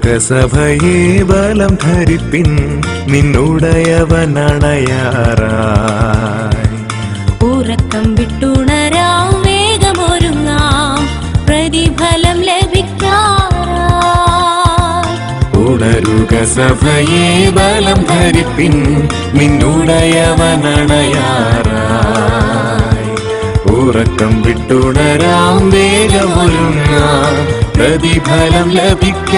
ഉണരുകസഭയെ ബലം ധരിപ്പിൻ നിന്നുടയവനണയാറായി ഉറക്കം വിട്ടുണരാം വേഗമൊരുങ്ങാം പ്രതിഫലം ലഭിക്കാറായി ഉണരുകസഭയെ ബലം ധരിപ്പിൻ നിന്നുടയവനണയാറായി ഉറക്കം വിട്ടുണരാം വേഗമൊരുങ്ങാം പ്രതിഫലം ലഭിക്കാറായി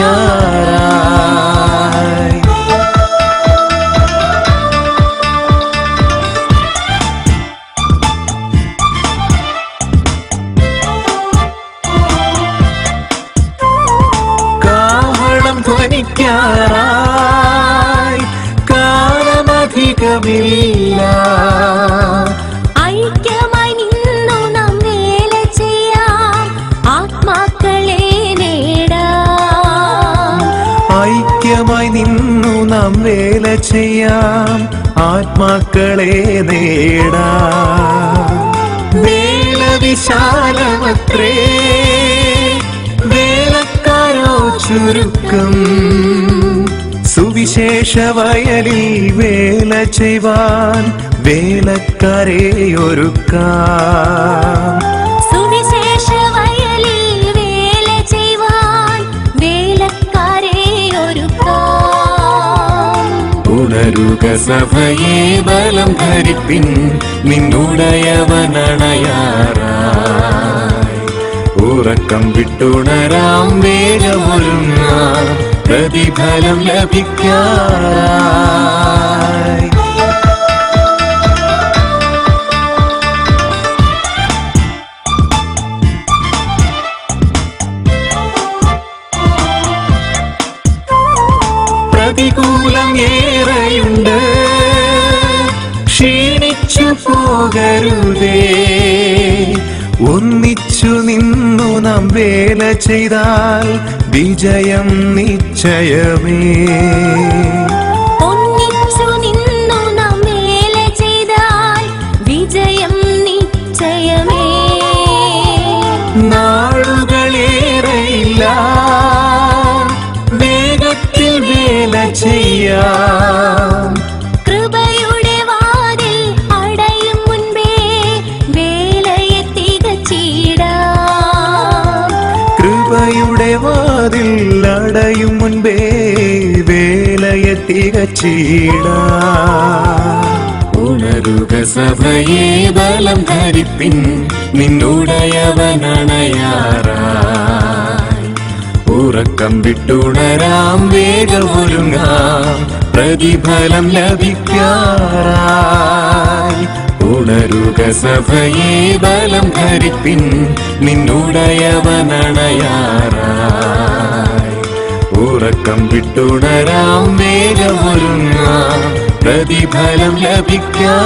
കാഹളം ധ്വനിക്കാറായി കാലമധികമില്ല ഐക്യമായി നിന്നു നാം വേല ചെയ്യാം ആത്മാക്കളെ നേടാം ഐക്യമായി നിന്നു നാം വേല ചെയ്യാം ആത്മാക്കളെ നേടാം വേല വിശാലമത്രേ വേലക്കാരോ ചുരുക്കം സുവിശേഷ വയലിൽ വേല ചെയ്യുവാൻ വേലക്കാരെ ഒരുക്കാം സുവിശേഷ വയലിൽ വേല ചെയ്യുവാൻ വേലക്കാരെ ഒരുക്കാം ഉണരുകസഭയെ ബലം ധരിപ്പിൻ നിന്നുടയവനണയാറായി ഉറക്കം വിട്ടുണരാം വേഗമൊരുങ്ങാം പ്രതിഫലം ലഭിക്കാറായി പ്രതികൂലം ഏറെയുണ്ട് ക്ഷീണിച്ചു പോകരുതേ ഒന്നിച്ചു നിന്നു നാം വേല ചെയ്താൽ വിജയം നിശ്ചയമേ ഒന്നിച്ചു നിന്നു നാം വേല ചെയ്താൽ വിജയം നിശ്ചയമേ നാളുകളേറെയില്ല വേഗത്തിൽ വേല ചെയ്യാം കൃപയുടെ വാതിൽ അടയും മുൻപേ വേലയെ തികച്ചിടാം കൃപയുടെ വാതിൽ അടയും മുൻപേ വേലയെ തികച്ചിടാം ഉണരുകസഭയെ ബലം ധരിപ്പിൻ നിന്നുടയവനണയാറായി ഉറക്കം വിട്ടുണരാം വേഗമൊരുങ്ങാം പ്രതിഫലം ലഭിക്കാറായി ഉണരുകസഭയെ ബലം ധരിപ്പിൻ നിന്നുടയവനണയാറായി ഉറക്കം വിട്ടുണരാം വേഗമൊരുങ്ങാം പ്രതിഫലം ലഭിക്കാറായി